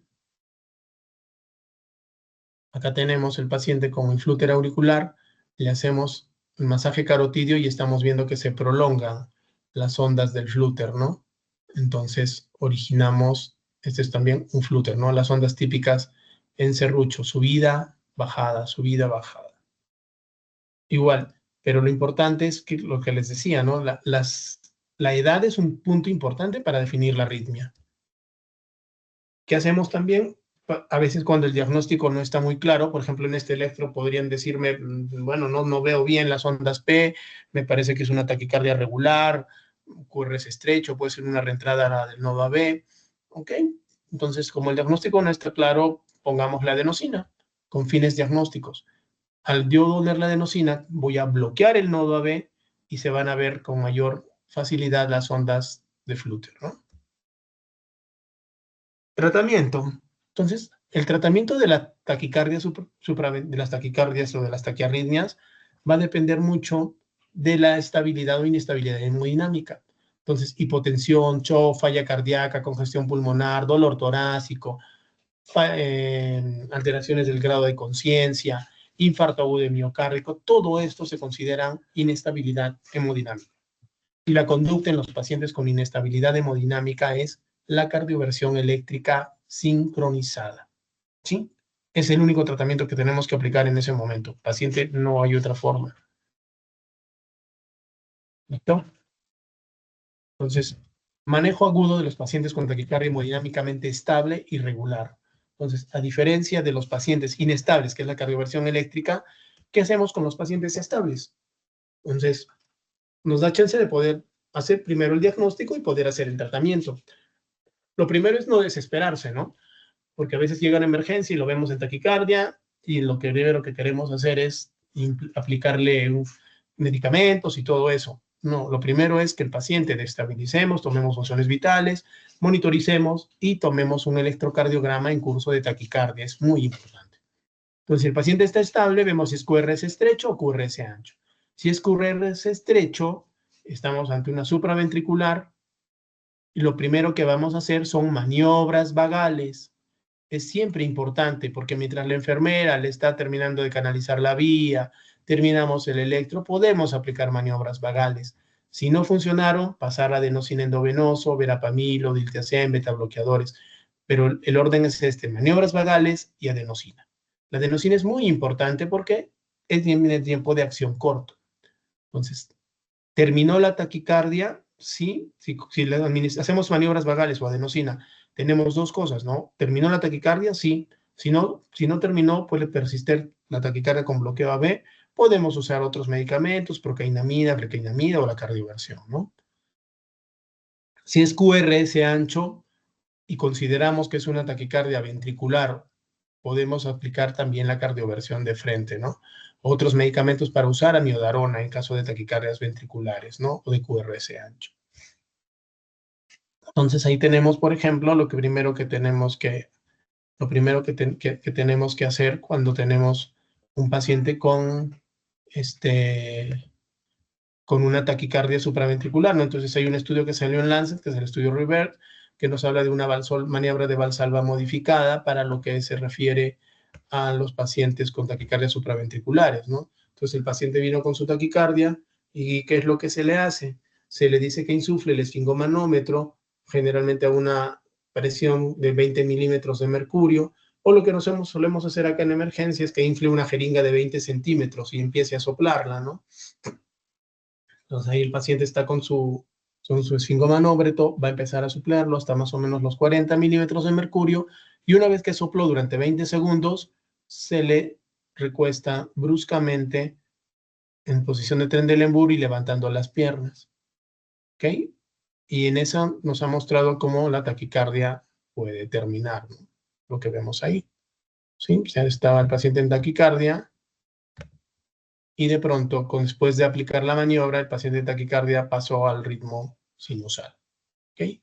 Acá tenemos el paciente con el flúter auricular, le hacemos el masaje carotidio y estamos viendo que se prolongan las ondas del flúter, ¿no? Entonces originamos, este es también un flúter, ¿no? Las ondas típicas en serrucho, subida, bajada, subida, bajada. Igual, pero lo importante es que lo que les decía, ¿no? La edad es un punto importante para definir la arritmia. ¿Qué hacemos también? A veces cuando el diagnóstico no está muy claro, por ejemplo, en este electro podrían decirme, bueno, no veo bien las ondas P, me parece que es una taquicardia regular, QRS estrecho, puede ser una reentrada del nodo AB, ¿ok? Entonces, como el diagnóstico no está claro, pongamos la adenosina con fines diagnósticos. Al yo donar la adenosina, voy a bloquear el nodo AB y se van a ver con mayor facilidad las ondas de flúter, ¿no? Tratamiento. Entonces, el tratamiento de la taquicardia de las taquicardias o de las taquiarritmias va a depender mucho de la estabilidad o inestabilidad hemodinámica. Entonces, hipotensión, shock, falla cardíaca, congestión pulmonar, dolor torácico, alteraciones del grado de conciencia, infarto agudo de miocárdico, todo esto se considera inestabilidad hemodinámica. Y la conducta en los pacientes con inestabilidad hemodinámica es la cardioversión eléctrica sincronizada, ¿sí? Es el único tratamiento que tenemos que aplicar en ese momento. Paciente, no hay otra forma. ¿Listo? Entonces, manejo agudo de los pacientes con taquicardia hemodinámicamente estable y regular. Entonces, a diferencia de los pacientes inestables, que es la cardioversión eléctrica, ¿qué hacemos con los pacientes estables? Entonces, nos da chance de poder hacer primero el diagnóstico y poder hacer el tratamiento. Lo primero es no desesperarse, ¿no? Porque a veces llega una emergencia y lo vemos en taquicardia y lo primero que queremos hacer es aplicarle medicamentos y todo eso. No, lo primero es que el paciente destabilicemos, tomemos funciones vitales, monitoricemos y tomemos un electrocardiograma en curso de taquicardia. Es muy importante. Entonces, si el paciente está estable, vemos si es QRS estrecho o QRS ancho. Si es QRS estrecho, estamos ante una supraventricular y lo primero que vamos a hacer son maniobras vagales. Es siempre importante porque mientras la enfermera le está terminando de canalizar la vía, terminamos el electro, podemos aplicar maniobras vagales. Si no funcionaron, pasar a adenosina endovenoso, verapamilo, diltiazem, betabloqueadores. Pero el orden es este, maniobras vagales y adenosina. La adenosina es muy importante porque es en tiempo de acción corto. Entonces, ¿terminó la taquicardia? Sí, si hacemos maniobras vagales o adenosina, tenemos dos cosas, ¿no? ¿Terminó la taquicardia? Sí. Si no terminó, puede persistir la taquicardia con bloqueo AB. Podemos usar otros medicamentos, procainamida, precainamida o la cardioversión, ¿no? Si es QRS ancho y consideramos que es una taquicardia ventricular, podemos aplicar también la cardioversión de frente, ¿no? Otros medicamentos para usar amiodarona en caso de taquicardias ventriculares, ¿no? O de QRS ancho. Entonces ahí tenemos, por ejemplo, lo primero que tenemos que hacer cuando tenemos un paciente con una taquicardia supraventricular, ¿no? Entonces hay un estudio que salió en Lancet, que es el estudio REVERT, que nos habla de una maniobra de valsalva modificada para lo que se refiere a los pacientes con taquicardias supraventriculares, ¿no? Entonces el paciente vino con su taquicardia y ¿qué es lo que se le hace? Se le dice que insufle el esfingomanómetro, generalmente a una presión de 20 milímetros de mercurio, o lo que solemos hacer acá en emergencia es que infle una jeringa de 20 centímetros y empiece a soplarla, ¿no? Entonces ahí el paciente está con su esfingomanómetro, va a empezar a soplarlo hasta más o menos los 40 milímetros de mercurio, y una vez que sopló durante 20 segundos, se le recuesta bruscamente en posición de Trendelenburg y levantando las piernas. ¿Ok? Y en eso nos ha mostrado cómo la taquicardia puede terminar, ¿no? Lo que vemos ahí. ¿Sí? Ya estaba el paciente en taquicardia y de pronto, después de aplicar la maniobra, el paciente de taquicardia pasó al ritmo sinusal. ¿Ok?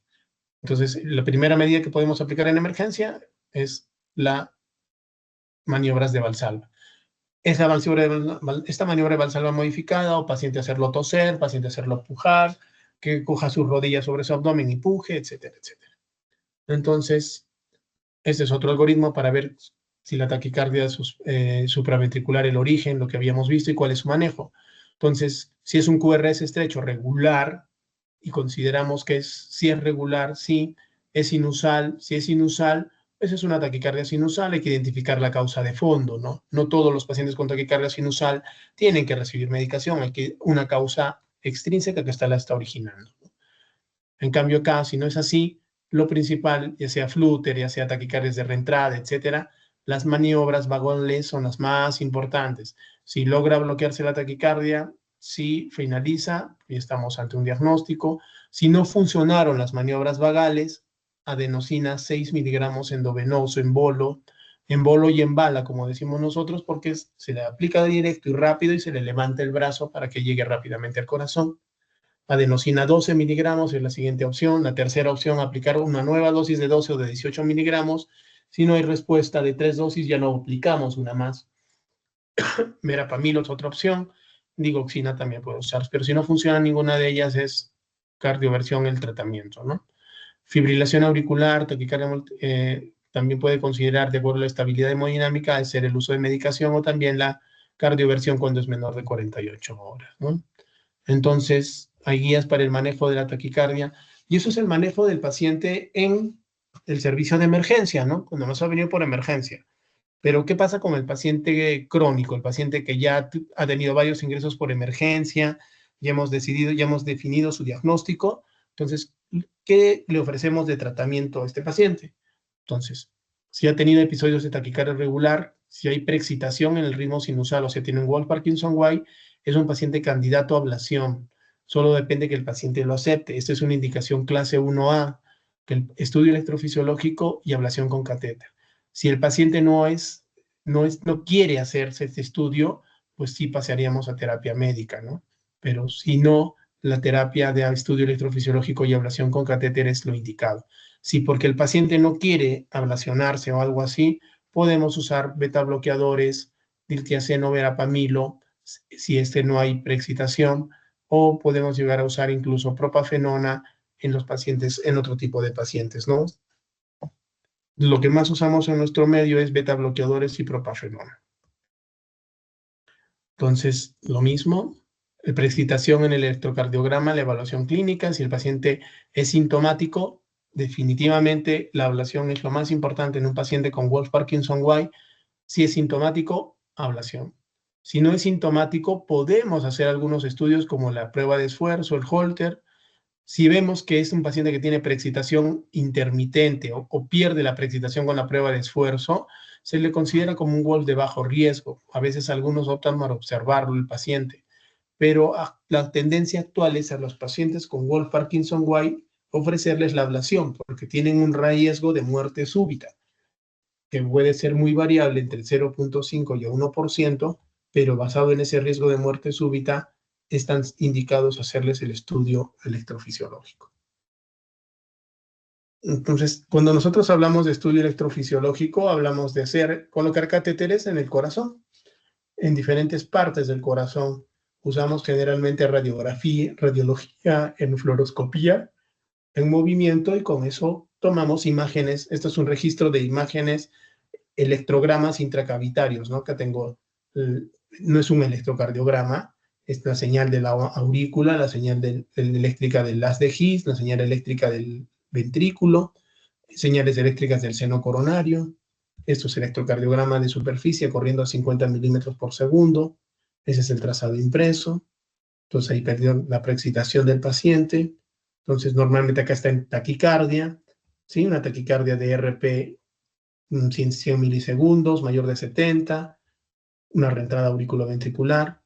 Entonces, la primera medida que podemos aplicar en emergencia es las maniobras de Valsalva. Esta maniobra de Valsalva modificada, o paciente hacerlo toser, paciente hacerlo pujar, que coja sus rodillas sobre su abdomen y puje, etcétera, etcétera. Entonces, este es otro algoritmo para ver si la taquicardia es supraventricular, el origen, lo que habíamos visto y cuál es su manejo. Entonces, si es un QRS estrecho regular y consideramos que si es regular, sí, es inusal, si es inusal, pues es una taquicardia sinusal, hay que identificar la causa de fondo, ¿no? No todos los pacientes con taquicardia sinusal tienen que recibir medicación, hay una causa extrínseca que la está originando. En cambio acá, si no es así, lo principal, ya sea flúter, ya sea taquicardias de reentrada, etcétera, las maniobras vagales son las más importantes. Si logra bloquearse la taquicardia, si finaliza, y estamos ante un diagnóstico. Si no funcionaron las maniobras vagales, adenosina 6 miligramos endovenoso, en bolo y en bala, como decimos nosotros, porque se le aplica directo y rápido y se le levanta el brazo para que llegue rápidamente al corazón. Adenosina 12 miligramos es la siguiente opción. La tercera opción, aplicar una nueva dosis de 12 o de 18 miligramos. Si no hay respuesta de 3 dosis, ya no aplicamos una más. Verapamilo es otra opción. Digoxina también puede usar, pero si no funciona ninguna de ellas, es cardioversión el tratamiento, ¿no? Fibrilación auricular, taquicardia, también puede considerar, de acuerdo a la estabilidad hemodinámica, el ser el uso de medicación o también la cardioversión cuando es menor de 48 horas, ¿no? Entonces, hay guías para el manejo de la taquicardia y eso es el manejo del paciente en el servicio de emergencia, ¿no? Cuando nos ha venido por emergencia. Pero, ¿qué pasa con el paciente crónico? El paciente que ya ha tenido varios ingresos por emergencia, ya hemos definido su diagnóstico. Entonces, ¿qué le ofrecemos de tratamiento a este paciente? Entonces, si ha tenido episodios de taquicardia regular, si hay preexcitación en el ritmo sinusal, o sea, tiene un Wolff-Parkinson-White, es un paciente candidato a ablación. Solo depende que el paciente lo acepte. Esta es una indicación clase 1A, que el estudio electrofisiológico y ablación con catéter. Si el paciente no quiere hacerse este estudio, pues sí pasaríamos a terapia médica, ¿no? Pero si no, la terapia de estudio electrofisiológico y ablación con catéter es lo indicado. Si porque el paciente no quiere ablacionarse o algo así, podemos usar beta bloqueadores, diltiazem o verapamilo, si no hay preexcitación, o podemos llegar a usar incluso propafenona en los pacientes, en otro tipo de pacientes, ¿no? Lo que más usamos en nuestro medio es beta bloqueadores y propafenona. Entonces, lo mismo, precipitación en el electrocardiograma, la evaluación clínica. Si el paciente es sintomático, definitivamente la ablación es lo más importante en un paciente con Wolff-Parkinson-White. Si es sintomático, ablación. Si no es sintomático, podemos hacer algunos estudios como la prueba de esfuerzo, el Holter. Si vemos que es un paciente que tiene preexcitación intermitente o pierde la preexcitación con la prueba de esfuerzo, se le considera como un Wolff de bajo riesgo. A veces algunos optan por observarlo el paciente, pero la tendencia actual es a los pacientes con Wolff-Parkinson-White ofrecerles la ablación porque tienen un riesgo de muerte súbita, que puede ser muy variable entre 0.5 y 1%, pero basado en ese riesgo de muerte súbita, están indicados hacerles el estudio electrofisiológico. Entonces, cuando nosotros hablamos de estudio electrofisiológico, hablamos de colocar catéteres en el corazón, en diferentes partes del corazón. Usamos generalmente radiología en fluoroscopía, en movimiento, y con eso tomamos imágenes. Esto es un registro de imágenes, electrogramas intracavitarios, ¿no? Que tengo, no es un electrocardiograma, es la señal de la aurícula, la señal eléctrica del haz de His, la señal eléctrica del ventrículo, señales eléctricas del seno coronario. Esto es electrocardiograma de superficie corriendo a 50 milímetros por segundo. Ese es el trazado impreso. Entonces ahí perdió la preexcitación del paciente. Entonces normalmente acá está en taquicardia, ¿sí? Una taquicardia de RP 100 milisegundos, mayor de 70, una reentrada auriculoventricular.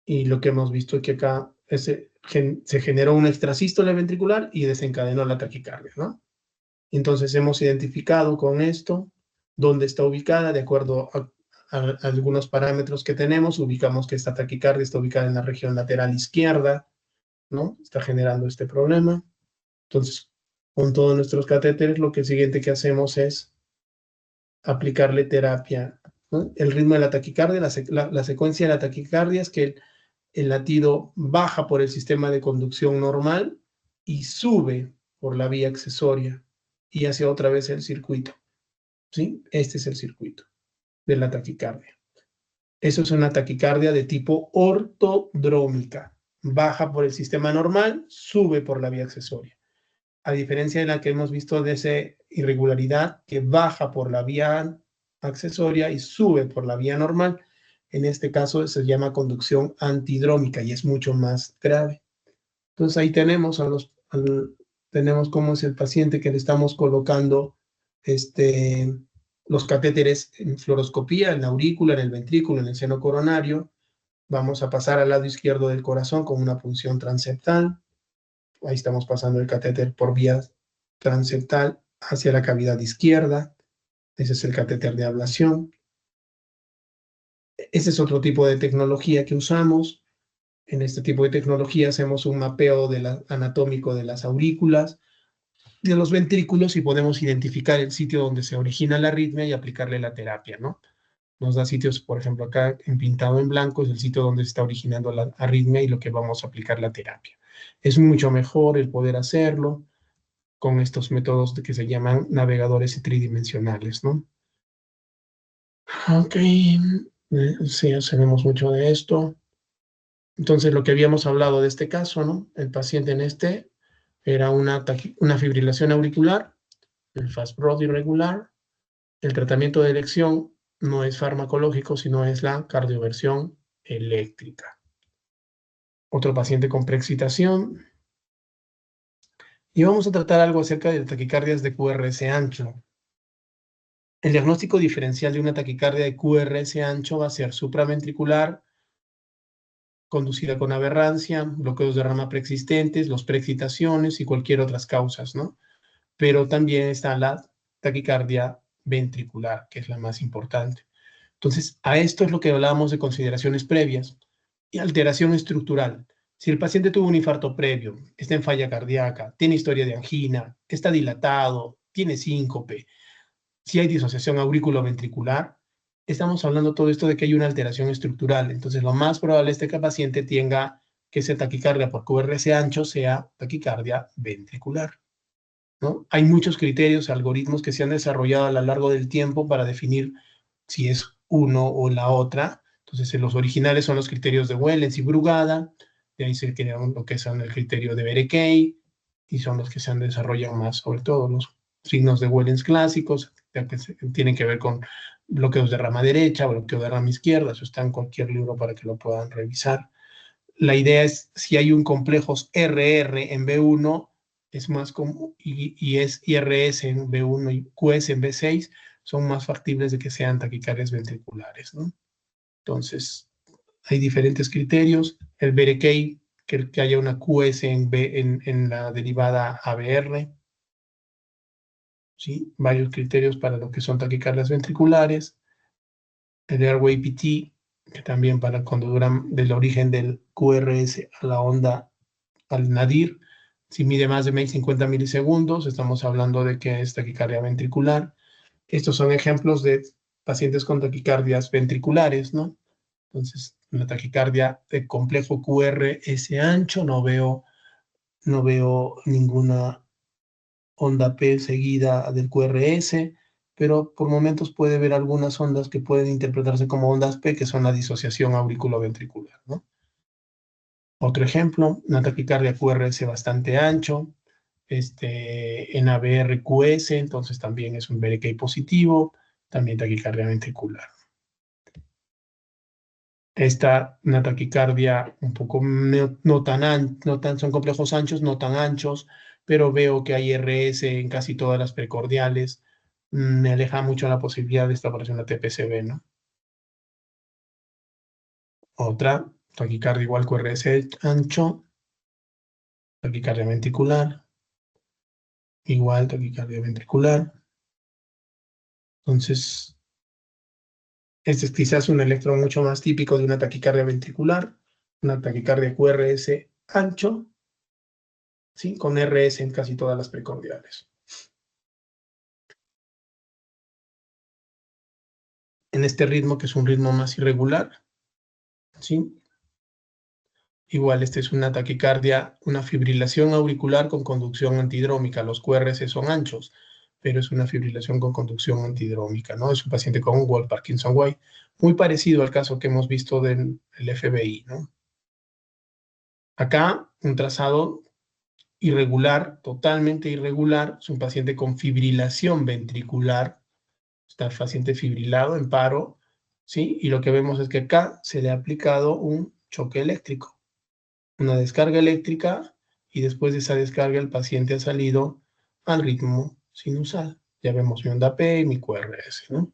Y lo que hemos visto es que acá se generó una extrasístole ventricular y desencadenó la taquicardia, ¿no? Entonces hemos identificado con esto dónde está ubicada, de acuerdo a algunos parámetros que tenemos. Ubicamos que esta taquicardia está ubicada en la región lateral izquierda, ¿no? Está generando este problema. Entonces, con todos nuestros catéteres, lo que siguiente que hacemos es aplicarle terapia, ¿no? El ritmo de la taquicardia, la secuencia de la taquicardia es que el latido baja por el sistema de conducción normal y sube por la vía accesoria y hace otra vez el circuito, ¿sí? Este es el circuito de la taquicardia. Eso es una taquicardia de tipo ortodrómica. Baja por el sistema normal, sube por la vía accesoria. A diferencia de la que hemos visto de esa irregularidad que baja por la vía accesoria y sube por la vía normal, en este caso se llama conducción antidrómica y es mucho más grave. Entonces ahí tenemos tenemos cómo es el paciente que le estamos colocando los catéteres en fluoroscopía, en la aurícula, en el ventrículo, en el seno coronario. Vamos a pasar al lado izquierdo del corazón con una punción transeptal. Ahí estamos pasando el catéter por vía transeptal hacia la cavidad izquierda. Ese es el catéter de ablación. Ese es otro tipo de tecnología que usamos. En este tipo de tecnología hacemos un mapeo anatómico de las aurículas, de los ventrículos, y podemos identificar el sitio donde se origina la arritmia y aplicarle la terapia, ¿no? Nos da sitios, por ejemplo, acá en pintado en blanco es el sitio donde se está originando la arritmia y lo que vamos a aplicar la terapia. Es mucho mejor el poder hacerlo con estos métodos que se llaman navegadores tridimensionales, ¿no? Ok, sí, sabemos mucho de esto. Entonces, lo que habíamos hablado de este caso, ¿no? El paciente en era una fibrilación auricular, el fast broad irregular. El tratamiento de elección no es farmacológico, sino es la cardioversión eléctrica. Otro paciente con preexcitación. Y vamos a tratar algo acerca de taquicardias de QRS ancho. El diagnóstico diferencial de una taquicardia de QRS ancho va a ser supraventricular, conducida con aberrancia, bloqueos de rama preexistentes, los preexcitaciones y cualquier otras causas, ¿no? Pero también está la taquicardia ventricular, que es la más importante. Entonces, a esto es lo que hablábamos de consideraciones previas y alteración estructural. Si el paciente tuvo un infarto previo, está en falla cardíaca, tiene historia de angina, está dilatado, tiene síncope, si hay disociación auriculoventricular, estamos hablando todo esto de que hay una alteración estructural. Entonces, lo más probable es que el paciente tenga que esa taquicardia por QRS ancho sea taquicardia ventricular, ¿no? Hay muchos criterios, algoritmos que se han desarrollado a lo largo del tiempo para definir si es uno o la otra. Entonces, los originales son los criterios de Wellens y Brugada, de ahí se crearon lo que son el criterio de Berekay, y son los que se han desarrollado más, sobre todo los signos de Wellens clásicos, ya que tienen que ver con bloqueos de rama derecha, bloqueo de rama izquierda, eso está en cualquier libro para que lo puedan revisar. La idea es, si hay un complejo RR en B1, es más común, y es IRS en B1 y QS en B6, son más factibles de que sean taquicardias ventriculares, ¿no? Entonces, hay diferentes criterios. El Berekay, que haya una QS en la derivada ABR, ¿sí? Varios criterios para lo que son taquicardias ventriculares. El Airway PT, que también para cuando duran del origen del QRS a la onda al nadir, si mide más de 50 milisegundos, estamos hablando de que es taquicardia ventricular. Estos son ejemplos de pacientes con taquicardias ventriculares, ¿no? Entonces, una taquicardia de complejo QRS ancho, no veo ninguna onda P seguida del QRS, pero por momentos puede haber algunas ondas que pueden interpretarse como ondas P, que son la disociación auriculoventricular, ¿no? Otro ejemplo, una taquicardia QRS bastante ancho, en ABR-QS, entonces también es un Berekay positivo, también taquicardia ventricular. Una taquicardia un poco no tan, son complejos anchos, no tan anchos, pero veo que hay RS en casi todas las precordiales. Me aleja mucho la posibilidad de esta operación la TPCB, ¿no? Otra, taquicardia igual QRS ancho, taquicardia ventricular, igual taquicardia ventricular. Entonces, este es quizás un electro mucho más típico de una taquicardia ventricular, una taquicardia QRS ancho, ¿sí? Con RS en casi todas las precordiales. En este ritmo, que es un ritmo más irregular, ¿sí? Igual, este es una taquicardia, una fibrilación auricular con conducción antidrómica. Los QRS son anchos, pero es una fibrilación con conducción antidrómica, ¿no? Es un paciente con Wolff-Parkinson-White, muy parecido al caso que hemos visto del FBI, ¿no? Acá, un trazado irregular, totalmente irregular, es un paciente con fibrilación ventricular, está el paciente fibrilado en paro, ¿sí? Y lo que vemos es que acá se le ha aplicado un choque eléctrico, una descarga eléctrica, y después de esa descarga el paciente ha salido al ritmo sinusal. Ya vemos mi onda P y mi QRS, ¿no?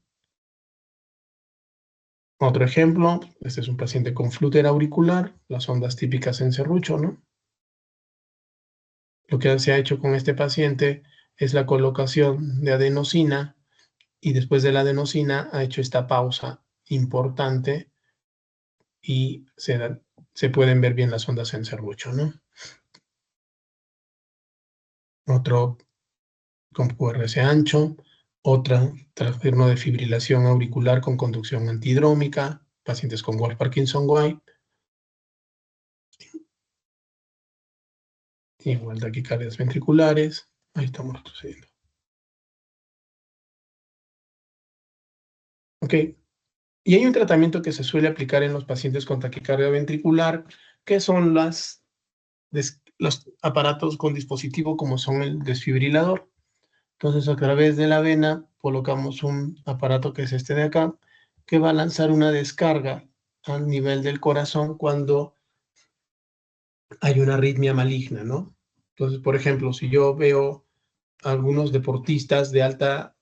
Otro ejemplo, este es un paciente con flúter auricular, las ondas típicas en serrucho, ¿no? Lo que se ha hecho con este paciente es la colocación de adenosina, y después de la adenosina ha hecho esta pausa importante y se pueden ver bien las ondas en serrucho, ¿no? Otro con QRS ancho, otra trastorno de fibrilación auricular con conducción antidrómica, pacientes con Wolff-Parkinson-White, igual taquicardias ventriculares, ahí estamos retrocediendo. Ok, y hay un tratamiento que se suele aplicar en los pacientes con taquicardia ventricular, que son los aparatos con dispositivo como son el desfibrilador. Entonces, a través de la vena colocamos un aparato, que es este de acá, que va a lanzar una descarga al nivel del corazón cuando hay una arritmia maligna, ¿no? Entonces, por ejemplo, si yo veo algunos deportistas de alta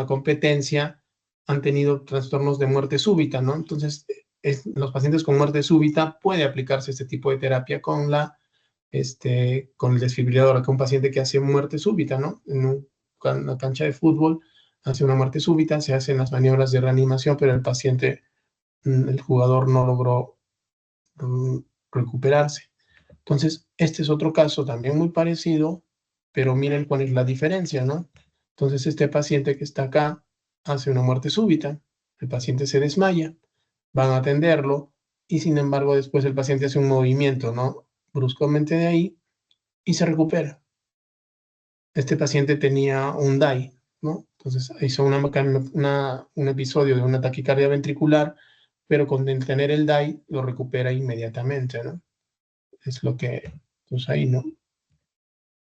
competencia han tenido trastornos de muerte súbita, ¿no? Entonces, los pacientes con muerte súbita puede aplicarse este tipo de terapia con con el desfibrilador. Acá un paciente que hace muerte súbita, ¿no? En una cancha de fútbol hace una muerte súbita, se hacen las maniobras de reanimación, pero el paciente, el jugador no logró recuperarse. Entonces, este es otro caso también muy parecido, pero miren cuál es la diferencia, ¿no? Entonces, este paciente que está acá hace una muerte súbita, el paciente se desmaya, van a atenderlo y sin embargo después el paciente hace un movimiento, ¿no? Bruscamente de ahí y se recupera. Este paciente tenía un DAI, ¿no? Entonces hizo un episodio de una taquicardia ventricular, pero con tener el DAI lo recupera inmediatamente, ¿no? Es lo que, pues ahí, ¿no?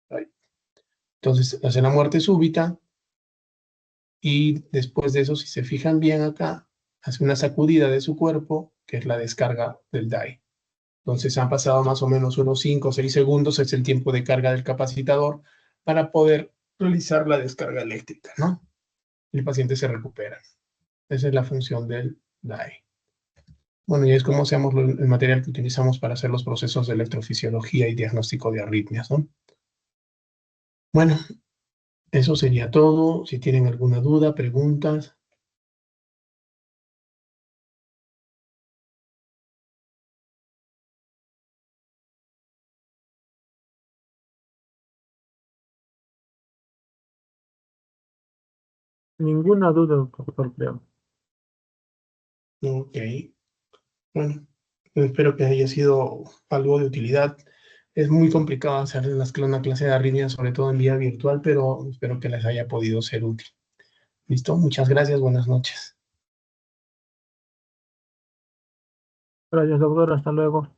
Ahí. Entonces hace la muerte súbita y después de eso, si se fijan bien acá, hace una sacudida de su cuerpo, que es la descarga del DAI. Entonces han pasado más o menos unos 5 o 6 segundos, es el tiempo de carga del capacitador para poder realizar la descarga eléctrica, ¿no? El paciente se recupera. Esa es la función del DAI. Bueno, y es como hacemos el material que utilizamos para hacer los procesos de electrofisiología y diagnóstico de arritmias, ¿no? Bueno, eso sería todo. Si tienen alguna duda, preguntas. Ninguna duda, doctor, creo. Ok. Bueno, espero que haya sido algo de utilidad. Es muy complicado hacer una clase de arritmia, sobre todo en vía virtual, pero espero que les haya podido ser útil. ¿Listo? Muchas gracias. Buenas noches. Gracias, doctor. Hasta luego.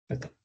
Hasta